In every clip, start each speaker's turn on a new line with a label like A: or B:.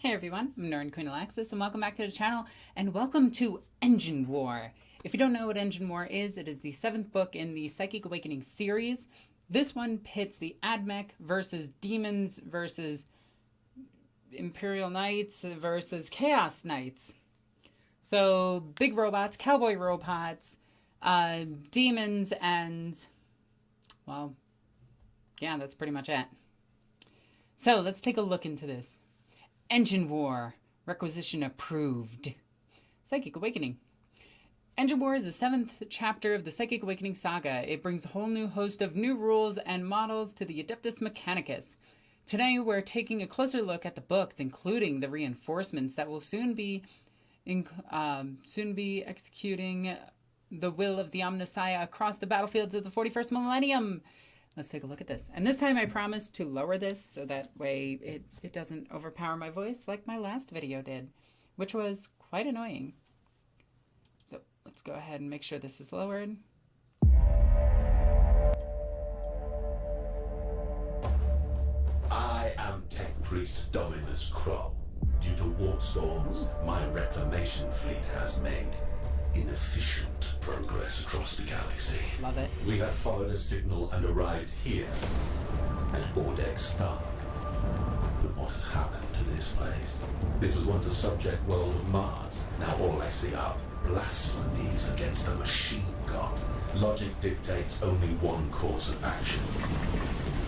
A: Hey everyone, I'm NornQueenAlexis and welcome back to the channel and welcome to Engine War. If you don't know what Engine War is, it is the 7th book in the Psychic Awakening series. This one pits the Admech versus Demons versus Imperial Knights versus Chaos Knights. So big robots, cowboy robots, demons, and well, yeah, that's pretty much it. So let's take a look into this. Engine War. Requisition approved. Psychic Awakening. Engine War is the 7th chapter of the Psychic Awakening saga. It brings a whole new host of new rules and models to the Adeptus Mechanicus. Today we're taking a closer look at the books, including the reinforcements that will soon be executing the will of the Omnissiah across the battlefields of the 41st millennium. Let's take a look at this. And this time I promise to lower this so that way it doesn't overpower my voice like my last video did, which was quite annoying. So let's go ahead and make sure this is lowered.
B: I am Tech Priest Dominus Crow. Due to warp storms, my reclamation fleet has made inefficient progress across the galaxy.
A: Love it.
B: We have followed a signal and arrived here at Ordex Star. But what has happened to this place? This was once a subject world of Mars. Now all I see are blasphemies against the machine god. Logic dictates only one course of action.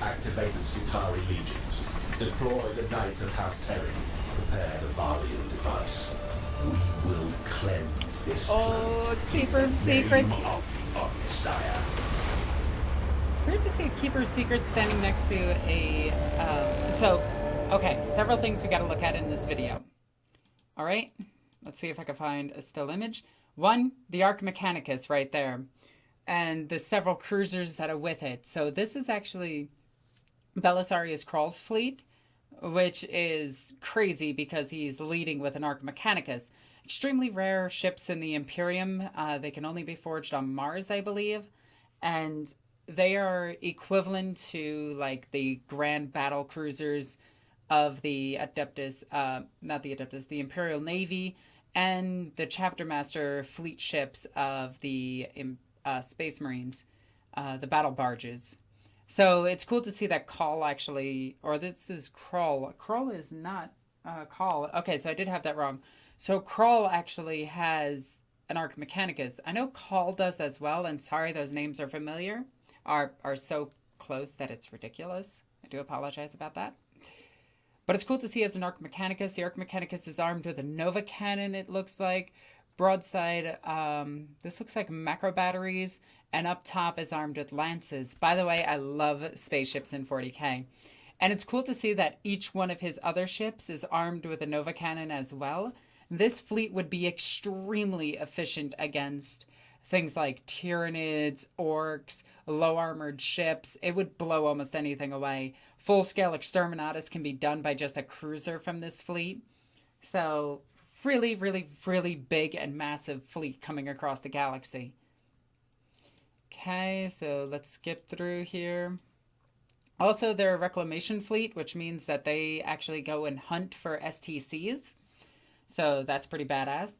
B: Activate the Skitari legions. Deploy the Knights of House Terid. Prepare the Valiant device. We will cleanse this
A: Oh, Keeper of Secrets.
B: Messiah.
A: It's weird to see a Keeper of Secrets standing next to a... Okay, several things we got to look at in this video. All right, let's see if I can find a still image. One, the Arch Mechanicus right there. And the several cruisers that are with it. So this is actually Belisarius Krall's fleet, which is crazy because he's leading with an Arch Mechanicus. Extremely rare ships in the Imperium. They can only be forged on Mars, I believe. And they are equivalent to like the grand battle cruisers of the Adeptus, the Imperial Navy, and the Chapter Master fleet ships of the Space Marines, the battle barges. So it's cool to see that Call actually, or this is Krall. Krall is not Call. Okay, so I did have that wrong. So Krall actually has an Arch Mechanicus. I know Call does as well, and sorry, those names are familiar, are so close that it's ridiculous. I do apologize about that. But it's cool to see he has an Arch Mechanicus. The Arch Mechanicus is armed with a Nova Cannon, it looks like. Broadside, this looks like macro batteries. And up top is armed with lances. By the way, I love spaceships in 40k. And it's cool to see that each one of his other ships is armed with a Nova Cannon as well. This fleet would be extremely efficient against things like Tyranids, Orks, low-armored ships. It would blow almost anything away. Full-scale Exterminatus can be done by just a cruiser from this fleet. So really, really, really big and massive fleet coming across the galaxy. Okay, so let's skip through here. Also, they're a reclamation fleet, which means that they actually go and hunt for STCs. So that's pretty badass.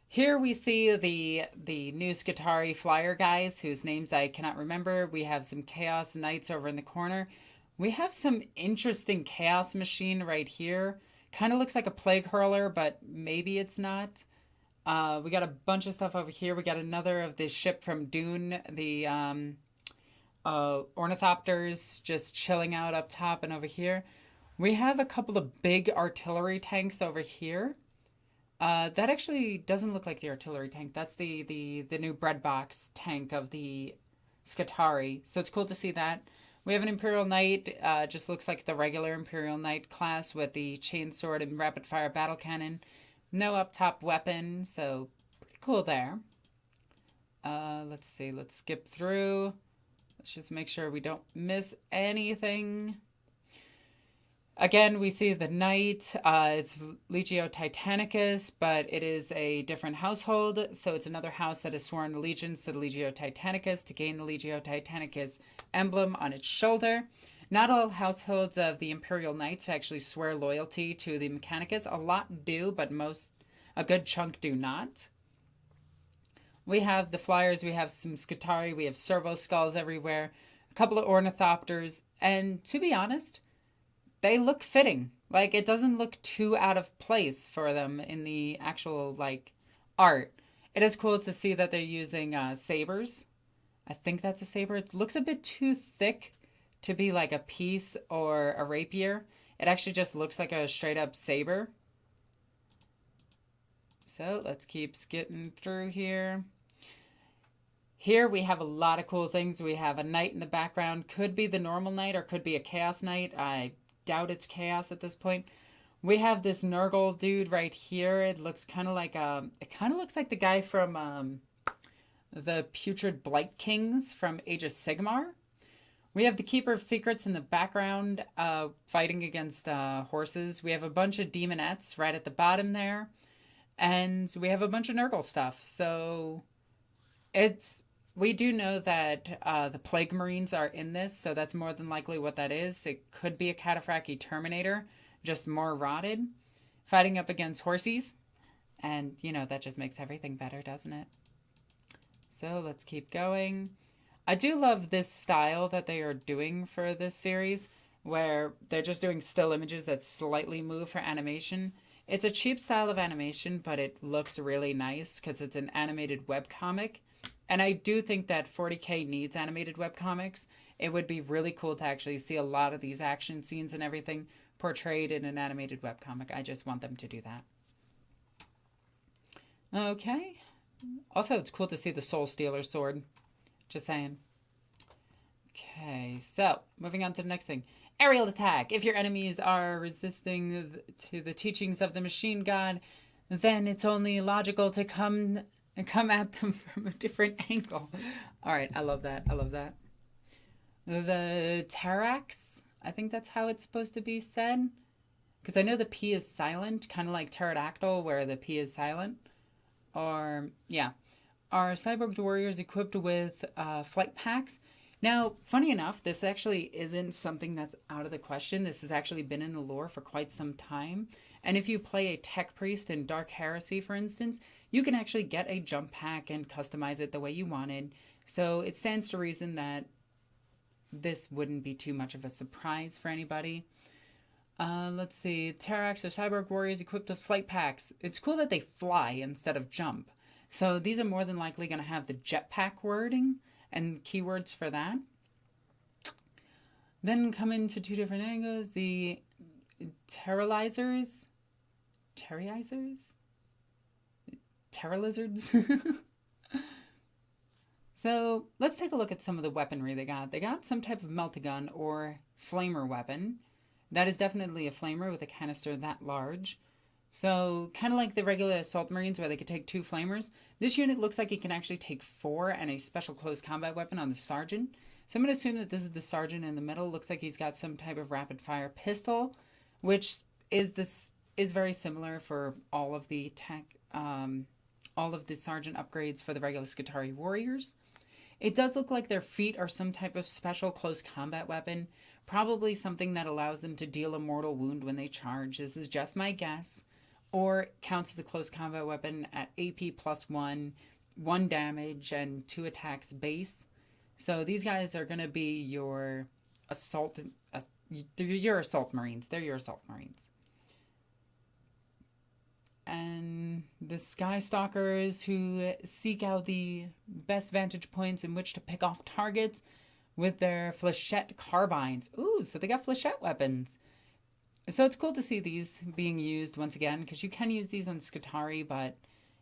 A: Here we see the new Skitari flyer guys, whose names I cannot remember. We have some Chaos Knights over in the corner. We have some interesting Chaos machine right here. Kind of looks like a Plague Hurler, but maybe it's not. We got a bunch of stuff over here. We got another of this ship from Dune, the Ornithopters just chilling out up top and over here. We have a couple of big artillery tanks over here. That actually doesn't look like the artillery tank. That's the new bread box tank of the Skitari. So it's cool to see that. We have an Imperial Knight, just looks like the regular Imperial Knight class with the chainsword and rapid fire battle cannon. No up top weapon, so pretty cool there. Let's see, let's skip through. Let's just make sure we don't miss anything. Again, we see the Knight. It's Legio Titanicus, but it is a different household. So it's another house that has sworn allegiance to the Legio Titanicus to gain the Legio Titanicus emblem on its shoulder. Not all households of the Imperial Knights actually swear loyalty to the Mechanicus. A lot do, but a good chunk do not. We have the flyers, we have some Skitarii, we have servo skulls everywhere, a couple of ornithopters, and to be honest, they look fitting. Like, it doesn't look too out of place for them in the actual, like, art. It is cool to see that they're using sabers. I think that's a saber. It looks a bit too thick to be like a piece or a rapier. It actually just looks like a straight up saber. So let's keep skipping through here. Here we have a lot of cool things. We have a knight in the background. Could be the normal knight or could be a chaos knight. I doubt it's chaos at this point. We have this Nurgle dude right here. It looks kind of like the guy from the Putrid Blight Kings from Age of Sigmar. We have the Keeper of Secrets in the background fighting against horses. We have a bunch of demonettes right at the bottom there. And we have a bunch of Nurgle stuff. So we do know that the Plague Marines are in this, so that's more than likely what that is. It could be a Cataphractii Terminator, just more rotted, fighting up against horsies. And, you know, that just makes everything better, doesn't it? So let's keep going. I do love this style that they are doing for this series, where they're just doing still images that slightly move for animation. It's a cheap style of animation, but it looks really nice because it's an animated webcomic. And I do think that 40K needs animated webcomics. It would be really cool to actually see a lot of these action scenes and everything portrayed in an animated webcomic. I just want them to do that. Okay. Also, it's cool to see the Soul Stealer sword. Just saying. Okay, so moving on to the next thing. Aerial attack. If your enemies are resisting to the teachings of the machine god, then it's only logical to come at them from a different angle. All right, I love that. I love that. The Tarax, I think that's how it's supposed to be said. Because I know the P is silent, kind of like pterodactyl, where the P is silent. Or, yeah. Are cyborg warriors equipped with flight packs? Now, funny enough, this actually isn't something that's out of the question. This has actually been in the lore for quite some time. And if you play a tech priest in Dark Heresy, for instance, you can actually get a jump pack and customize it the way you wanted. So it stands to reason that this wouldn't be too much of a surprise for anybody. Let's see. Tarax are cyborg warriors equipped with flight packs. It's cool that they fly instead of jump. So these are more than likely going to have the jetpack wording and keywords for that. Then come into two different angles. The Terralizers? Terra lizards? So let's take a look at some of the weaponry they got. They got some type of meltagun or flamer weapon. That is definitely a flamer with a canister that large. So kind of like the regular assault marines where they could take 2 flamers. This unit looks like it can actually take 4 and a special close combat weapon on the sergeant. So I'm going to assume that this is the sergeant in the middle. Looks like he's got some type of rapid fire pistol, which is very similar for all of the sergeant upgrades for the regular Skitarii warriors. It does look like their feet are some type of special close combat weapon, probably something that allows them to deal a mortal wound when they charge. This is just my guess. Or counts as a close combat weapon at AP +1, 1 damage, and 2 attacks base. So these guys are going to be your assault marines. They're your assault marines. And the Sky Stalkers who seek out the best vantage points in which to pick off targets with their flechette carbines. Ooh, so they got flechette weapons. So it's cool to see these being used once again, because you can use these on Skitarii, but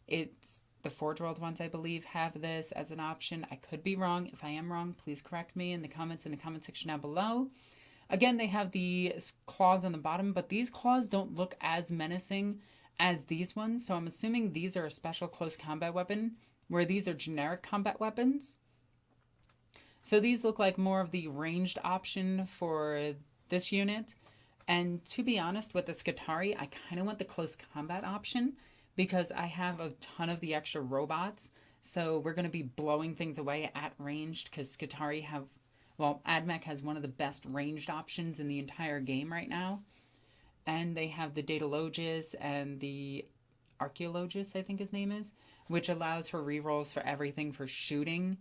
A: it's the Forge World ones, I believe, have this as an option. I could be wrong. If I am wrong, please correct me in the comment section down below. Again, they have the claws on the bottom, but these claws don't look as menacing as these ones, so I'm assuming these are a special close combat weapon, where these are generic combat weapons. So these look like more of the ranged option for this unit. And to be honest, with the Skitarii, I kind of want the close combat option, because I have a ton of the extra robots. So we're going to be blowing things away at ranged, because Skitarii have well, AdMech has one of the best ranged options in the entire game right now. And they have the Daedalogist and the Archaeologist, I think his name is, which allows for rerolls for everything for shooting.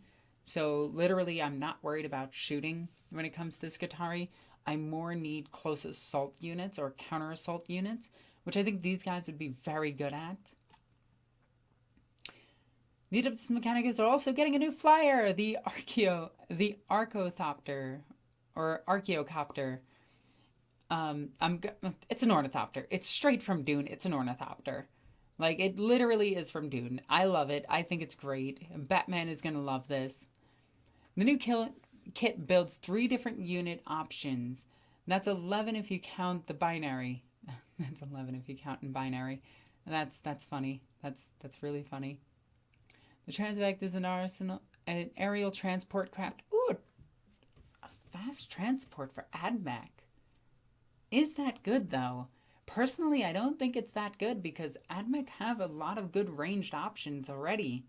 A: So literally, I'm not worried about shooting when it comes to Skitarii. I more need close assault units or counter assault units, which I think these guys would be very good at. The Adeptus Mechanicus are also getting a new flyer, the Archothopter, or Archaeocopter. It's an ornithopter. It's straight from Dune. It's an ornithopter. Like, it literally is from Dune. I love it. I think it's great. Batman is going to love this. The new kit builds 3 different unit options. That's 11 if you count the binary. That's 11 if you count in binary. That's funny. That's really funny. The Transvect is an aerial transport craft. Ooh, a fast transport for AdMech. Is that good, though? Personally, I don't think it's that good because AdMech have a lot of good ranged options already.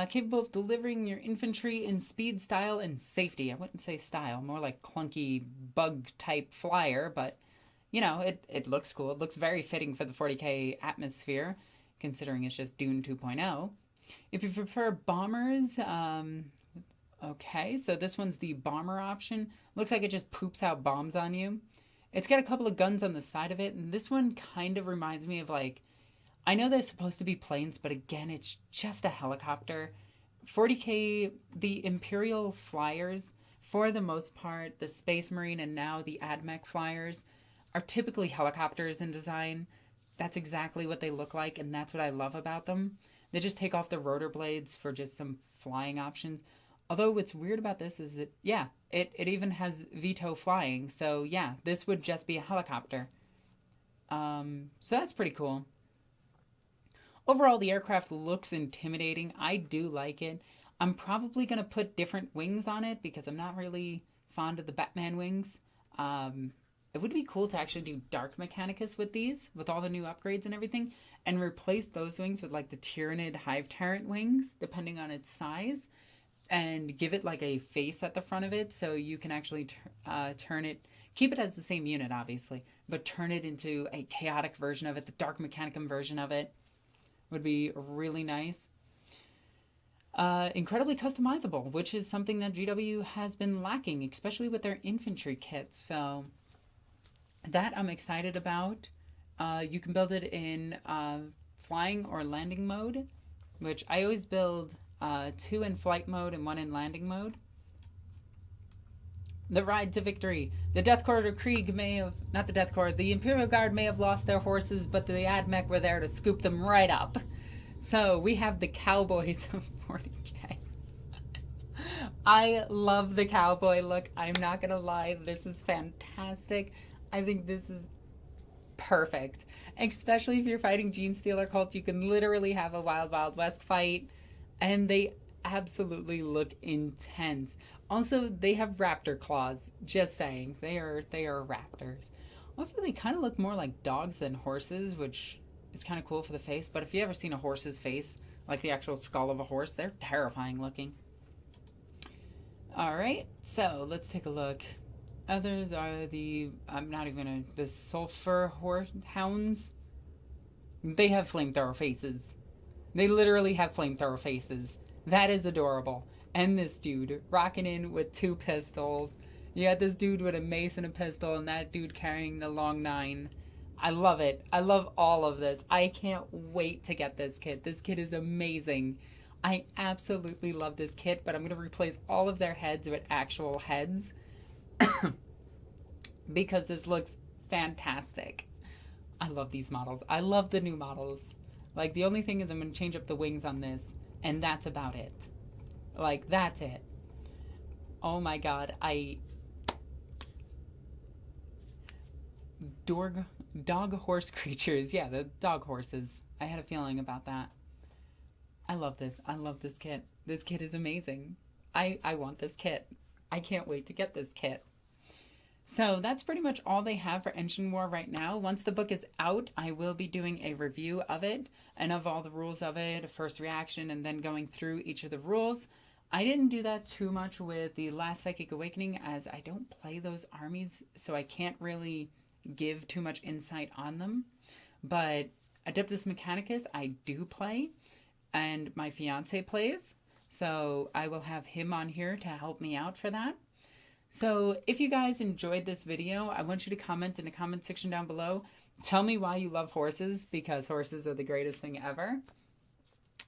A: Capable of delivering your infantry in speed, style, and safety. I wouldn't say style, more like clunky bug-type flyer, but, you know, it looks cool. It looks very fitting for the 40k atmosphere, considering it's just Dune 2.0. If you prefer bombers, okay, so this one's the bomber option. Looks like it just poops out bombs on you. It's got a couple of guns on the side of it, and this one kind of reminds me of, like, I know they're supposed to be planes, but again, it's just a helicopter. 40k, the Imperial flyers, for the most part, the Space Marine and now the AdMech flyers are typically helicopters in design. That's exactly what they look like, and that's what I love about them. They just take off the rotor blades for just some flying options. Although what's weird about this is that, yeah, it even has veto flying. So, yeah, this would just be a helicopter. So that's pretty cool. Overall, the aircraft looks intimidating. I do like it. I'm probably going to put different wings on it because I'm not really fond of the Batman wings. It would be cool to actually do Dark Mechanicus with these, with all the new upgrades and everything, and replace those wings with like the Tyranid Hive Tyrant wings, depending on its size, and give it like a face at the front of it so you can actually turn it, keep it as the same unit obviously, but turn it into a chaotic version of it, the Dark Mechanicum version of it would be really nice. Incredibly customizable, which is something that GW has been lacking, especially with their infantry kits. So that I'm excited about. You can build it in flying or landing mode, which I always build 2 in flight mode and 1 in landing mode. The ride to victory. The Death Corps or Krieg may have, not the Death Corps, the Imperial Guard may have lost their horses, but the AdMech were there to scoop them right up. So we have the Cowboys of 40k. I love the cowboy look. I'm not going to lie. This is fantastic. I think this is perfect. Especially if you're fighting Genestealer cults, you can literally have a Wild Wild West fight. And they absolutely look intense. Also, they have raptor claws. Just saying. They are raptors. Also, they kind of look more like dogs than horses, which is kind of cool for the face. But if you ever seen a horse's face, like the actual skull of a horse, they're terrifying looking. Alright, so let's take a look. Others are the, the sulfur hounds. They have flamethrower faces. They literally have flamethrower faces. That is adorable. And this dude rocking in with 2 pistols. You got this dude with a mace and a pistol and that dude carrying the long 9. I love it. I love all of this. I can't wait to get this kit. This kit is amazing. I absolutely love this kit, but I'm going to replace all of their heads with actual heads because this looks fantastic. I love these models. I love the new models. Like, the only thing is I'm going to change up the wings on this, and that's about it. Like, that's it. Oh my god, dog horse creatures. Yeah, the dog horses. I had a feeling about that. I love this. I love this kit. This kit is amazing. I want this kit. I can't wait to get this kit. So that's pretty much all they have for Engine War right now. Once the book is out, I will be doing a review of it and of all the rules of it, a first reaction, and then going through each of the rules. I didn't do that too much with the last Psychic Awakening, as I don't play those armies, so I can't really give too much insight on them. But Adeptus Mechanicus I do play, and my fiance plays, so I will have him on here to help me out for that. So if you guys enjoyed this video, I want you to comment in the comment section down below. Tell me why you love horses, because horses are the greatest thing ever.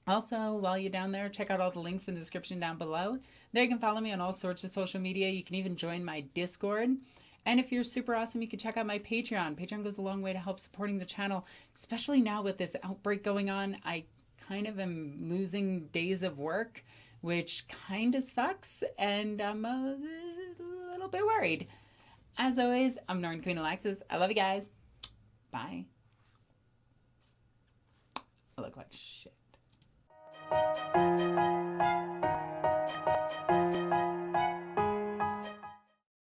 A: Also, while you're down there, check out all the links in the description down below. There you can follow me on all sorts of social media. You can even join my Discord. And if you're super awesome, you can check out my Patreon. Patreon goes a long way to help supporting the channel, especially now with this outbreak going on. I kind of am losing days of work, which kind of sucks, and I'm a little bit worried. As always, I'm NornQueenAlexis. I love you guys. Bye. I look like shit.